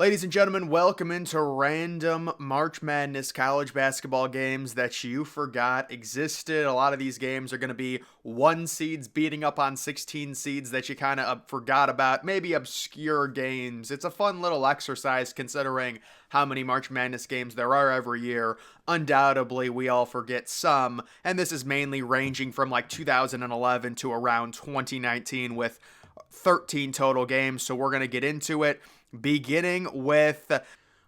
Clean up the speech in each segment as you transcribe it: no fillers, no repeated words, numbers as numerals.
Ladies and gentlemen, welcome into random March Madness college basketball games that you forgot existed. A lot of these games are going to be 1 seeds beating up on 16 seeds that you kind of forgot about, maybe obscure games. It's a fun little exercise considering how many March Madness games there are every year. Undoubtedly, we all forget some, and this is mainly ranging from like 2011 to around 2019 with 13 total games, so we're going to get into it beginning with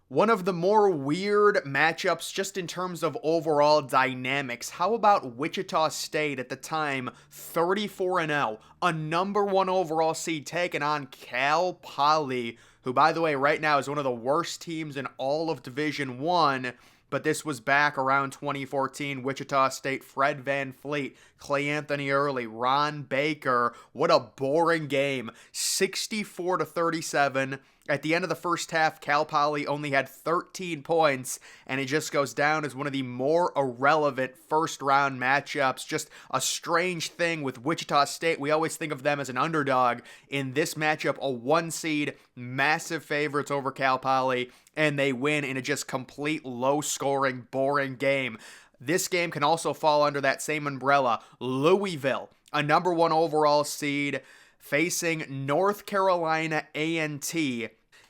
one of the more weird matchups just in terms of overall dynamics. How about Wichita State at the time, 34 0, a number 1 overall seed taking on Cal Poly, who by the way right now is one of the worst teams in all of Division 1. But this was back around 2014. Wichita State, Fred VanVleet, Clay Anthony Early, Ron Baker. What a boring game. 64-37. At the end of the first half, Cal Poly only had 13 points, and it just goes down as one of the more irrelevant first round matchups. Just a strange thing with Wichita State. We always think of them as an underdog. In this matchup, a 1 seed, massive favorites over Cal Poly, and they win in a just complete low-scoring, boring game. This game can also fall under that same umbrella. Louisville, a number 1 overall seed, facing North Carolina A&T,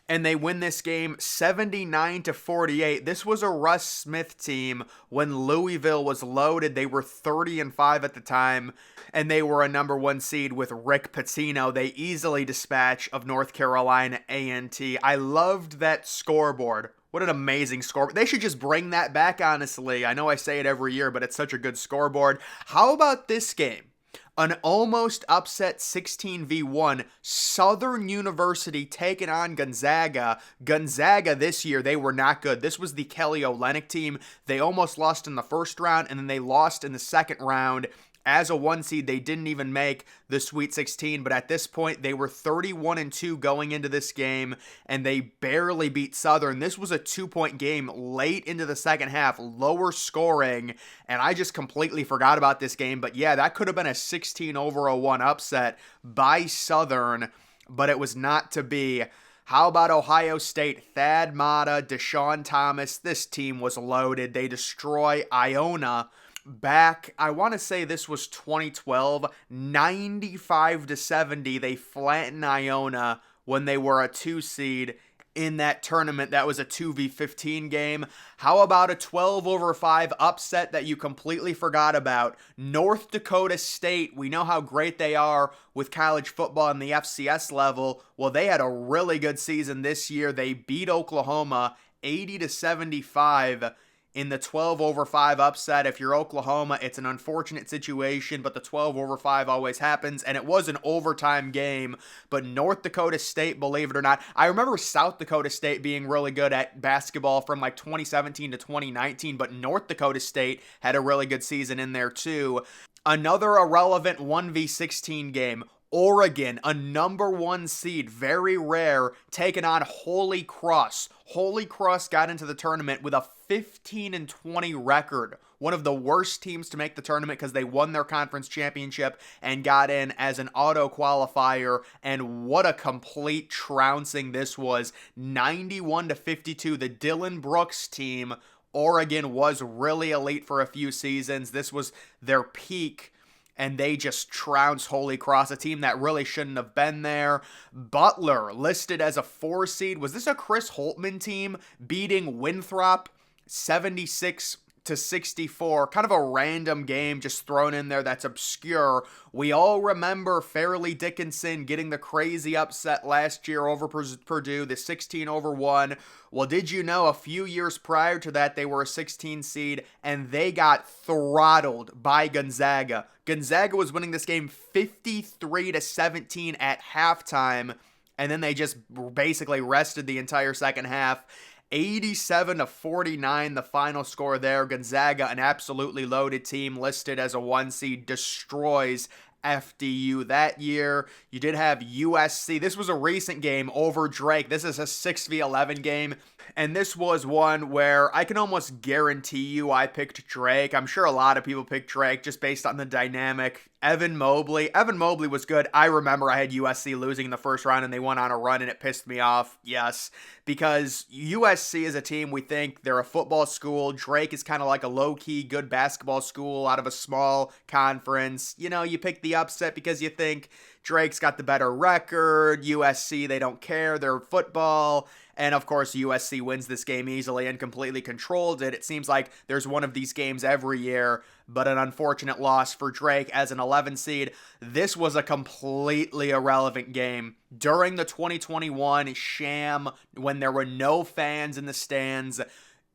and they win this game 79-48. This was a Russ Smith team when Louisville was loaded. They were 30-5 at the time, and they were a number 1 seed with Rick Pitino. They easily dispatch of North Carolina A&T. I loved that scoreboard. What an amazing score. They should just bring that back, honestly. I know I say it every year, but it's such a good scoreboard. How about this game? An almost upset 16v1, Southern University taking on Gonzaga. Gonzaga this year, they were not good. This was the Kelly Olynyk team. They almost lost in the first round, and then they lost in the second round. As a 1 seed, they didn't even make the Sweet 16, but at this point, they were 31-2 going into this game, and they barely beat Southern. This was a 2-point game late into the second half, lower scoring, and I just completely forgot about this game. But yeah, that could have been a 16-1 upset by Southern, but it was not to be. How about Ohio State? Thad Matta, Deshaun Thomas. This team was loaded. They destroy Iona. Back, I want to say this was 2012, 95-70. They flattened Iona when they were a 2 seed in that tournament. That was a 2v15 game. How about a 12-5 upset that you completely forgot about? North Dakota State, we know how great they are with college football and the FCS level. Well, they had a really good season this year. They beat Oklahoma 80-75 in the 12-5 upset. If you're Oklahoma, it's an unfortunate situation, but the 12-5 always happens, and it was an overtime game. But North Dakota State, believe it or not, I remember South Dakota State being really good at basketball from like 2017 to 2019, but North Dakota State had a really good season in there too. Another irrelevant 1v16 game. Oregon, a number 1 seed, very rare, taking on Holy Cross. Holy Cross got into the tournament with a 15-20 record. One of the worst teams to make the tournament because they won their conference championship and got in as an auto qualifier. And what a complete trouncing this was. 91-52. The Dylan Brooks team, Oregon, was really elite for a few seasons. This was their peak, and they just trounced Holy Cross, a team that really shouldn't have been there. Butler, listed as a 4 seed. Was this a Chris Holtmann team beating Winthrop 76-64? Kind of a random game just thrown in there that's obscure. We all remember Fairleigh Dickinson getting the crazy upset last year over Purdue, the 16-1. Well, did you know a few years prior to that they were a 16 seed and they got throttled by Gonzaga. Gonzaga was winning this game 53-17 at halftime, and then they just basically rested the entire second half. 87-49, the final score there. Gonzaga, an absolutely loaded team, listed as a 1 seed, destroys FDU that year. You did have USC. This was a recent game over Drake. This is a 6v11 game, and this was one where I can almost guarantee you I picked Drake. I'm sure a lot of people picked Drake just based on the dynamic Evan Mobley. Evan Mobley was good. I remember I had USC losing in the first round and they went on a run and it pissed me off. Yes, because USC is a team, we think they're a football school. Drake is kind of like a low-key good basketball school out of a small conference. You know, you pick the upset because you think Drake's got the better record. USC, they don't care. They're football. And of course, USC wins this game easily and completely controlled it. It seems like there's one of these games every year, but an unfortunate loss for Drake as an 11 seed. This was a completely irrelevant game. During the 2021 sham, when there were no fans in the stands,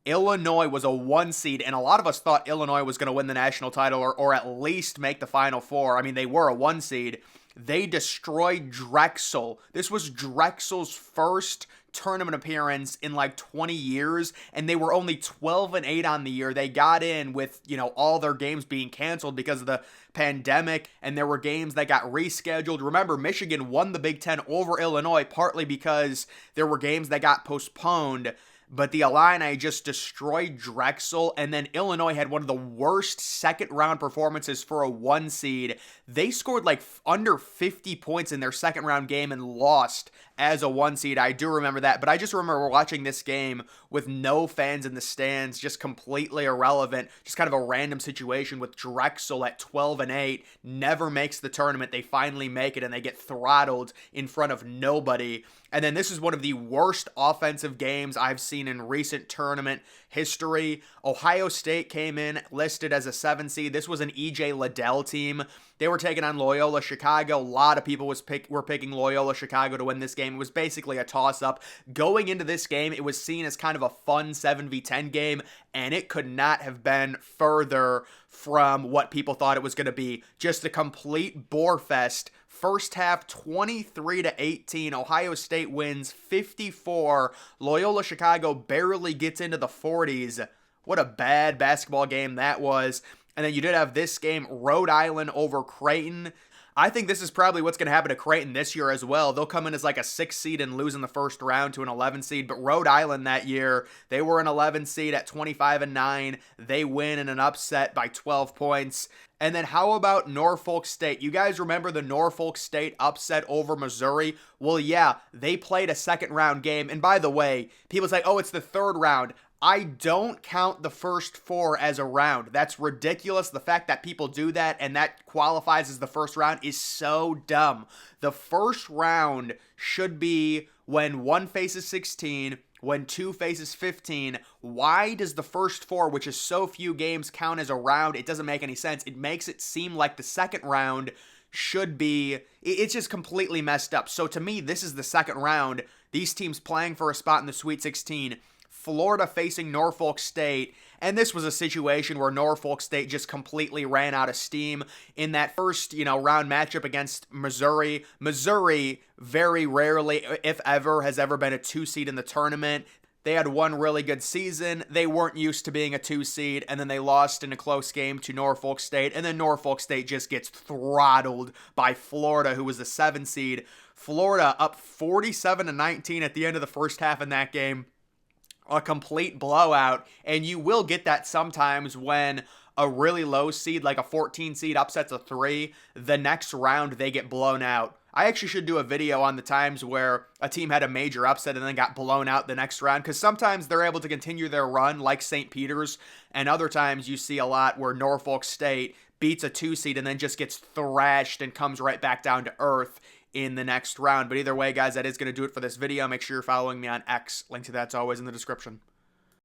Illinois was a 1 seed, and a lot of us thought Illinois was going to win the national title or at least make the Final Four. I mean, they were a 1 seed. They destroyed Drexel. This was Drexel's first tournament appearance in like 20 years, and they were only 12-8 on the year. They got in with, all their games being canceled because of the pandemic, and there were games that got rescheduled. Remember, Michigan won the Big Ten over Illinois partly because there were games that got postponed. But the Illini just destroyed Drexel, and then Illinois had one of the worst second-round performances for a 1 seed. They scored like under 50 points in their second-round game and lost as a 1 seed. I do remember that, but I just remember watching this game with no fans in the stands, just completely irrelevant, just kind of a random situation with Drexel at 12-8, never makes the tournament. They finally make it, and they get throttled in front of nobody. And then this is one of the worst offensive games I've seen in recent tournament history. Ohio State came in listed as a 7 seed. This was an E.J. Liddell team. They were taking on Loyola Chicago. A lot of people were picking Loyola Chicago to win this game. It was basically a toss-up. Going into this game, it was seen as kind of a fun 7v10 game, and it could not have been further from what people thought it was going to be. Just a complete bore fest. First half, 23-18. Ohio State wins 54. Loyola Chicago barely gets into the 40s. What a bad basketball game that was. And then you did have this game, Rhode Island over Creighton. I think this is probably what's going to happen to Creighton this year as well. They'll come in as like a 6 seed and lose in the first round to an 11 seed. But Rhode Island that year, they were an 11 seed at 25-9. They win in an upset by 12 points. And then how about Norfolk State? You guys remember the Norfolk State upset over Missouri? Well, yeah, they played a second round game. And by the way, people say, oh, it's the third round. I don't count the first 4 as a round. That's ridiculous. The fact that people do that and that qualifies as the first round is so dumb. The first round should be when 1 faces 16, when 2 faces 15. Why does the first 4, which is so few games, count as a round? It doesn't make any sense. It makes it seem like the second round should be, it's just completely messed up. So to me, this is the second round. These teams playing for a spot in the Sweet 16. Florida facing Norfolk State, and this was a situation where Norfolk State just completely ran out of steam in that first, round matchup against Missouri. Missouri very rarely, if ever, has ever been a 2 seed in the tournament. They had one really good season. They weren't used to being a 2 seed, and then they lost in a close game to Norfolk State, and then Norfolk State just gets throttled by Florida, who was a 7 seed. Florida up 47-19 at the end of the first half in that game. A complete blowout, and you will get that sometimes when a really low seed, like a 14 seed, upsets a 3. The next round, they get blown out. I actually should do a video on the times where a team had a major upset and then got blown out the next round, because sometimes they're able to continue their run like St. Peter's, and other times you see a lot where Norfolk State beats a 2 seed and then just gets thrashed and comes right back down to earth in the next round. But either way, guys, that is going to do it for this video. Make sure you're following me on X. Link to that's always in the description.